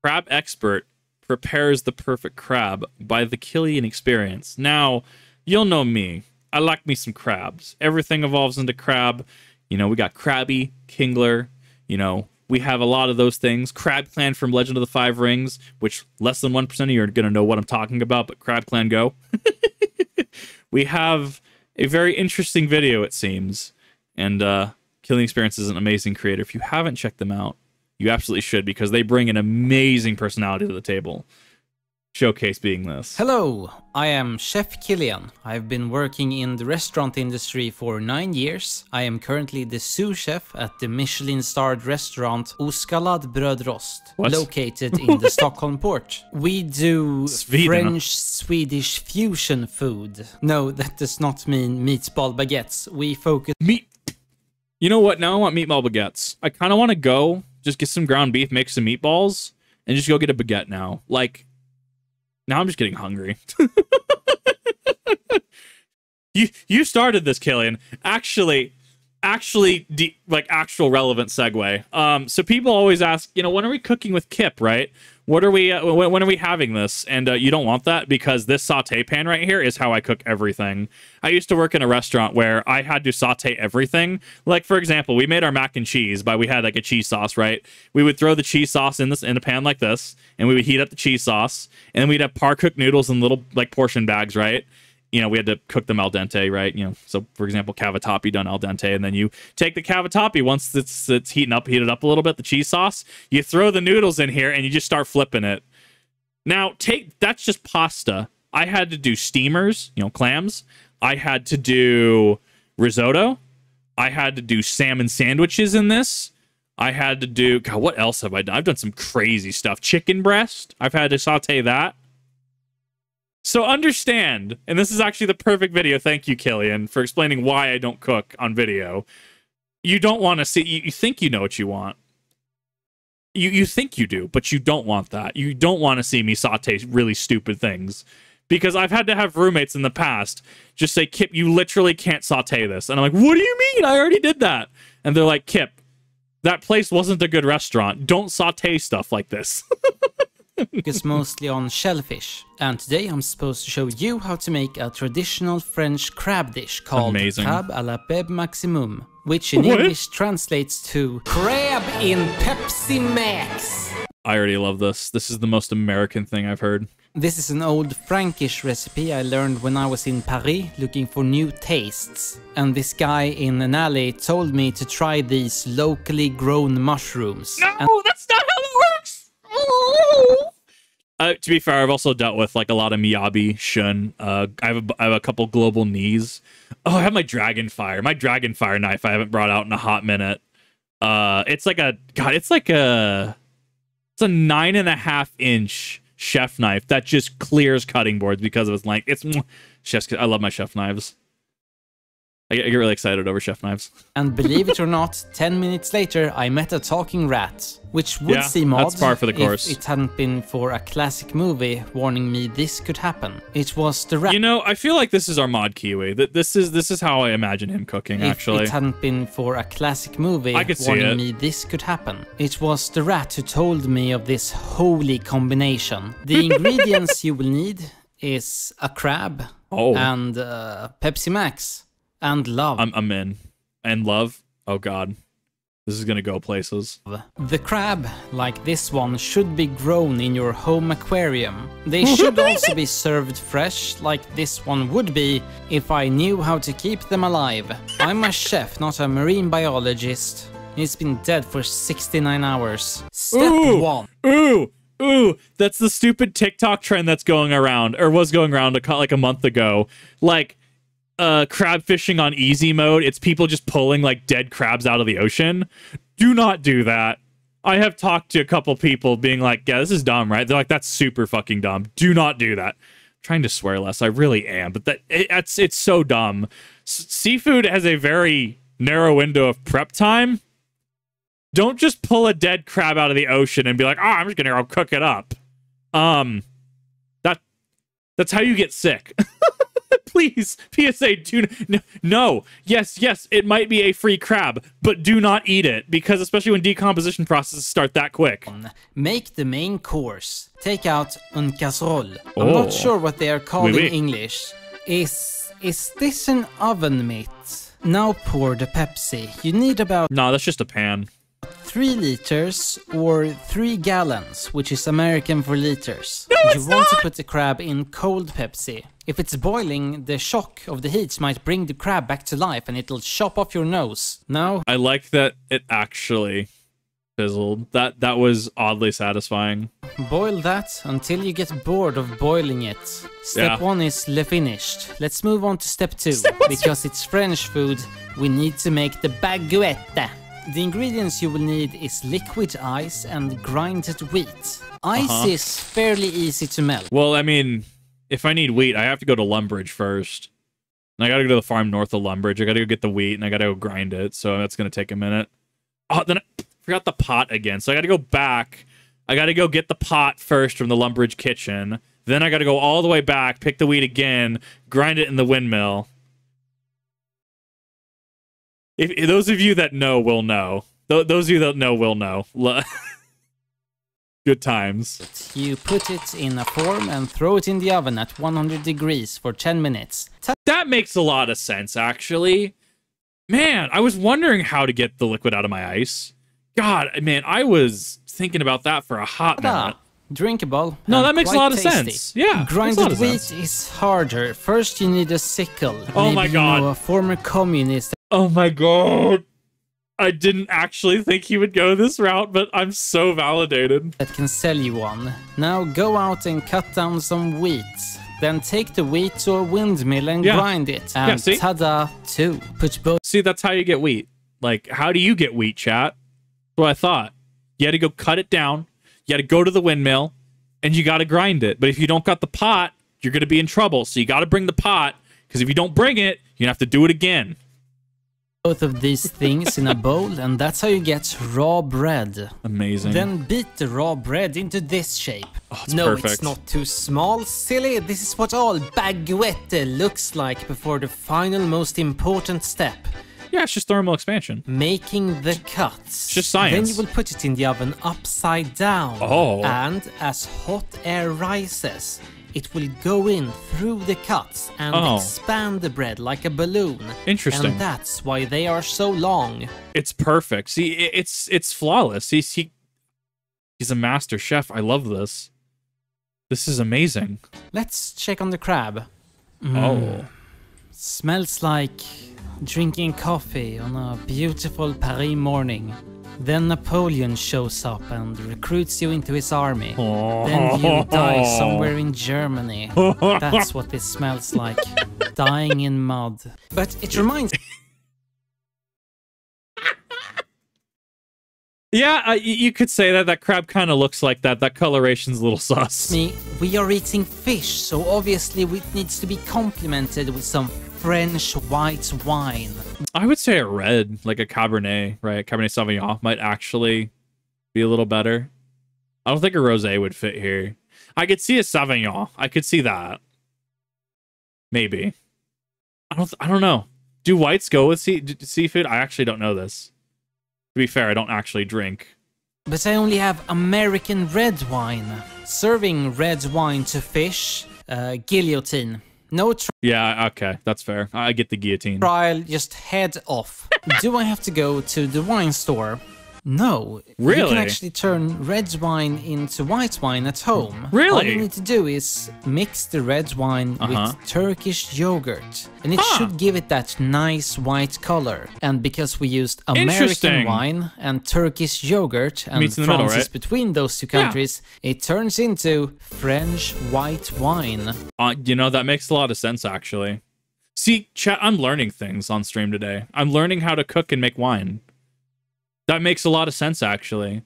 Crab Expert prepares the perfect crab by the Kilian Experience. Now, you'll know me. I like me some crabs. Everything evolves into crab. You know, we got Krabby, Kingler, you know, we have a lot of those things. Crab Clan from Legend of the Five Rings, which less than 1% of you are going to know what I'm talking about, but Crab Clan go. We have a very interesting video, it seems. And Kilian Experience is an amazing creator. If you haven't checked them out, you absolutely should, because they bring an amazing personality to the table. Showcase being this. Hello, I am Chef Kilian. I've been working in the restaurant industry for 9 years. I am currently the sous chef at the Michelin-starred restaurant Oskallad Brödrost, located in the Stockholm port. We do French-Swedish fusion food. No, that does not mean meatball baguettes. We focus... You know what? Now I want meatball baguettes. I kind of want to go, just get some ground beef, make some meatballs, and just go get a baguette now. Like... Now I'm just getting hungry. You started this, Kilian. Actual relevant segue. So people always ask, you know, when are we cooking with Kip, right? What are we? When are we having this? And you don't want that, because this saute pan right here is how I cook everything. I used to work in a restaurant where I had to saute everything. Like, for example, we made our mac and cheese, but we had like a cheese sauce, right? We would throw the cheese sauce in a pan like this, and we would heat up the cheese sauce, and then we'd have par cooked noodles in little like portion bags, right? You know, we had to cook them al dente, right? You know, so for example, cavatappi done al dente, and then you take the cavatappi once it's heated up a little bit, the cheese sauce, you throw the noodles in here, and you just start flipping it. Now, that's just pasta. I had to do steamers, you know, clams. I had to do risotto. I had to do salmon sandwiches in this. I had to do, God, what else have I done? I've done some crazy stuff. Chicken breast. I've had to saute that. So understand, and this is actually the perfect video, thank you, Kilian, for explaining why I don't cook on video. You don't want to see, you think you know what you want. You think you do, but you don't want that. You don't want to see me saute really stupid things. Because I've had to have roommates in the past just say, Kip, you literally can't saute this. And I'm like, what do you mean? I already did that. And they're like, Kip, that place wasn't a good restaurant. Don't saute stuff like this. Focus mostly on shellfish, and today I'm supposed to show you how to make a traditional French crab dish called crab à la Pepsi Maximum, which in English translates to crab in Pepsi Max. I already love this. This is the most American thing I've heard. This is an old Frankish recipe I learned when I was in Paris looking for new tastes. And this guy in an alley told me to try these locally grown mushrooms. No, that's not how it works! To be fair, I've also dealt with like a lot of miyabi, shun. I have a couple global knees. Oh, I have my dragon fire knife I haven't brought out in a hot minute. It's like a 9.5 inch chef knife that just clears cutting boards because of its length. I love my chef knives. I get really excited over chef knives. And believe it or not, 10 minutes later, I met a talking rat, which would seem odd that's par for the course. If it hadn't been for a classic movie warning me this could happen. It was the rat. You know, I feel like this is our mod Kiwi. This is how I imagine him cooking, actually. If it hadn't been for a classic movie warning me this could happen. It was the rat who told me of this holy combination. The ingredients you will need is a crab and Pepsi Max. And love. I'm in. And love? Oh god. This is gonna go places. The crab, like this one, should be grown in your home aquarium. They should also be served fresh, like this one would be, if I knew how to keep them alive. I'm a chef, not a marine biologist. It's been dead for 69 hours. Step 1. Ooh, that's the stupid TikTok trend that's going around, or was going around like a month ago. Like, crab fishing on easy mode. It's people just pulling like dead crabs out of the ocean. Do not do that. I have talked to a couple people being like, yeah, this is dumb, right? They're like, that's super fucking dumb. Do not do that. I'm trying to swear less. I really am, but it's so dumb. Seafood has a very narrow window of prep time. Don't just pull a dead crab out of the ocean and be like, I'm just gonna go cook it up. That's how you get sick. Please, PSA, no. Yes, it might be a free crab, but do not eat it, because especially when decomposition processes start that quick. Make the main course. Take out un casserole. I'm not sure what they are called in English. Is this an oven mitt? Now pour the Pepsi. You need about... No, that's just a pan. 3 liters or 3 gallons, which is American for liters. No, you want to put the crab in cold Pepsi. If it's boiling, the shock of the heat might bring the crab back to life and it'll chop off your nose. Now... I like that it actually fizzled. That was oddly satisfying. Boil that until you get bored of boiling it. Step 1 is le finished. Let's move on to step 2. Because it's French food, we need to make the baguette. The ingredients you will need is liquid ice and grinded wheat. Ice is fairly easy to melt. Well, I mean, if I need wheat, I have to go to Lumbridge first. And I gotta go to the farm north of Lumbridge. I gotta go get the wheat, and I gotta go grind it, so that's gonna take a minute. Oh, then I forgot the pot again, so I gotta go back. I gotta go get the pot first from the Lumbridge kitchen. Then I gotta go all the way back, pick the wheat again, grind it in the windmill. If those of you that know will know. Those of you that know will know. Good times. You put it in a form and throw it in the oven at 100 degrees for 10 minutes. That makes a lot of sense, actually. Man, I was wondering how to get the liquid out of my ice. God, man, I was thinking about that for a hot minute. Drinkable. No, that makes a lot of tasty. sense. Yeah, grinded wheat is harder. First, you need a sickle. Oh my god! You know, a former communist. Oh my god! I didn't actually think he would go this route, but I'm so validated. That can sell you one. Now go out and cut down some wheat. Then take the wheat to a windmill and grind it. And tada, too. Put both. See, that's how you get wheat. Like, how do you get wheat, chat? That's what I thought. You had to go cut it down. You got to go to the windmill, and you got to grind it. But if you don't got the pot, you're going to be in trouble. So you got to bring the pot, because if you don't bring it, you have to do it again. Both of these things in a bowl, and that's how you get raw bread. Amazing. Then beat the raw bread into this shape. Oh, it's perfect. It's not too small, silly. This is what all baguette looks like before the final, most important step. Yeah, it's just thermal expansion. Making the cuts. It's just science. Then you will put it in the oven upside down. Oh. And as hot air rises, it will go in through the cuts and expand the bread like a balloon. Interesting. And that's why they are so long. It's perfect. See, it's flawless. He's a master chef. I love this. This is amazing. Let's check on the crab. Oh. Smells like drinking coffee on a beautiful Paris morning. Then Napoleon shows up and recruits you into his army. Then you die somewhere in Germany. That's what this smells like. Dying in mud. But it reminds... Yeah, you could say that. That crab kind of looks like that. That coloration's a little sus. We are eating fish, so obviously it needs to be complemented with some French white wine. I would say a red, like a Cabernet, right? Cabernet Sauvignon might actually be a little better. I don't think a rosé would fit here. I could see a Sauvignon. I could see that. Maybe. I don't know. Do whites go with seafood? I actually don't know this. To be fair, I don't actually drink. But I only have American red wine. Serving red wine to fish, guillotine. No yeah, okay, that's fair. I get the guillotine. Trial, just head off. Do I have to go to the wine store? No. Really? You can actually turn red wine into white wine at home. Really? All you need to do is mix the red wine with Turkish yogurt. And it should give it that nice white color. And because we used American wine and Turkish yogurt and France between those two countries, it turns into French white wine. You know, that makes a lot of sense, actually. See, chat, I'm learning things on stream today. I'm learning how to cook and make wine. That makes a lot of sense, actually.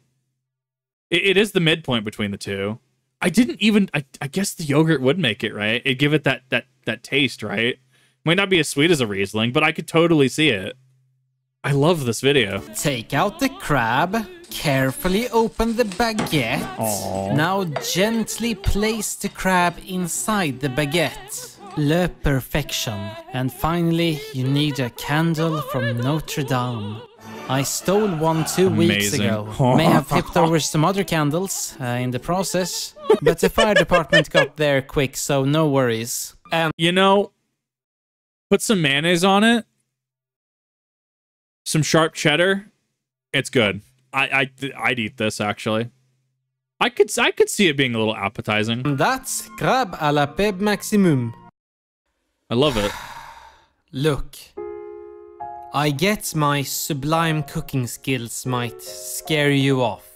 It is the midpoint between the two. I didn't even... I guess the yogurt would make it, right? It'd give it that taste, right? Might not be as sweet as a Riesling, but I could totally see it. I love this video. Take out the crab. Carefully open the baguette. Aww. Now gently place the crab inside the baguette. Le Perfection. And finally, you need a candle from Notre Dame. I stole one 2 weeks ago. May have tipped over some other candles in the process, but the fire department got there quick, so no worries. And you know, put some mayonnaise on it, some sharp cheddar. It's good. I'd eat this actually. I could see it being a little appetizing. That's crab à la Pepsi Maximum. I love it. Look, I get my sublime cooking skills might scare you off,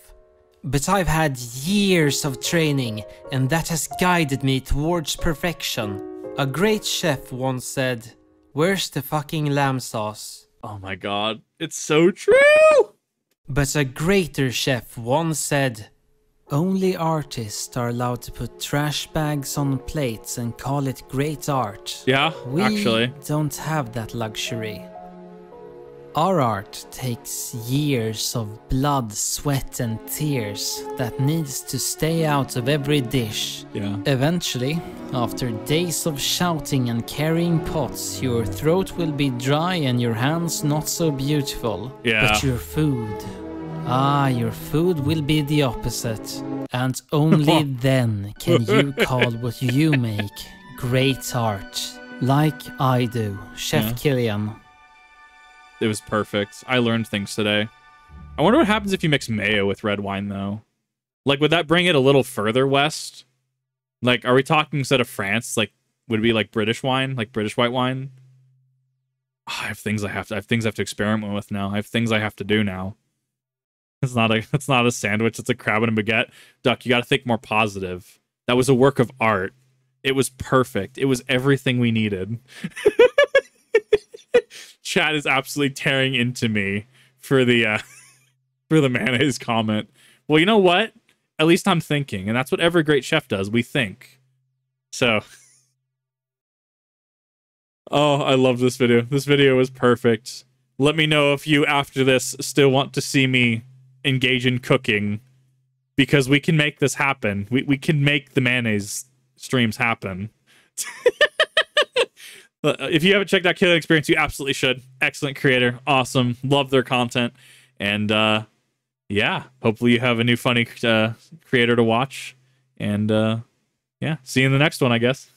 but I've had years of training and that has guided me towards perfection. A great chef once said, "Where's the fucking lamb sauce?" Oh my god, it's so true! But a greater chef once said, "Only artists are allowed to put trash bags on plates and call it great art." Yeah, We actually. don't have that luxury. Our art takes years of blood, sweat and tears that needs to stay out of every dish. Yeah. Eventually, after days of shouting and carrying pots, your throat will be dry and your hands not so beautiful. Yeah. But your food... your food will be the opposite. And only then can you call what you make great art. Like I do, Chef Kilian. It was perfect. I learned things today. I wonder what happens if you mix mayo with red wine, though. Like, would that bring it a little further west? Like, are we talking instead of France? Like, would it be like British wine, like British white wine? I have things I have to experiment with now. I have things I have to do now. It's not a sandwich. It's a crab and a baguette. Duck, you got to think more positive. That was a work of art. It was perfect. It was everything we needed. Chat is absolutely tearing into me for the mayonnaise comment. Well, you know what? At least I'm thinking, and that's what every great chef does. We think. So, oh, I love this video. This video was perfect. Let me know if you, after this, still want to see me engage in cooking, because we can make this happen. We can make the mayonnaise streams happen. If you haven't checked out Kilian Experience, you absolutely should. Excellent creator. Awesome. Love their content. And yeah, hopefully you have a new funny creator to watch. And yeah, see you in the next one, I guess.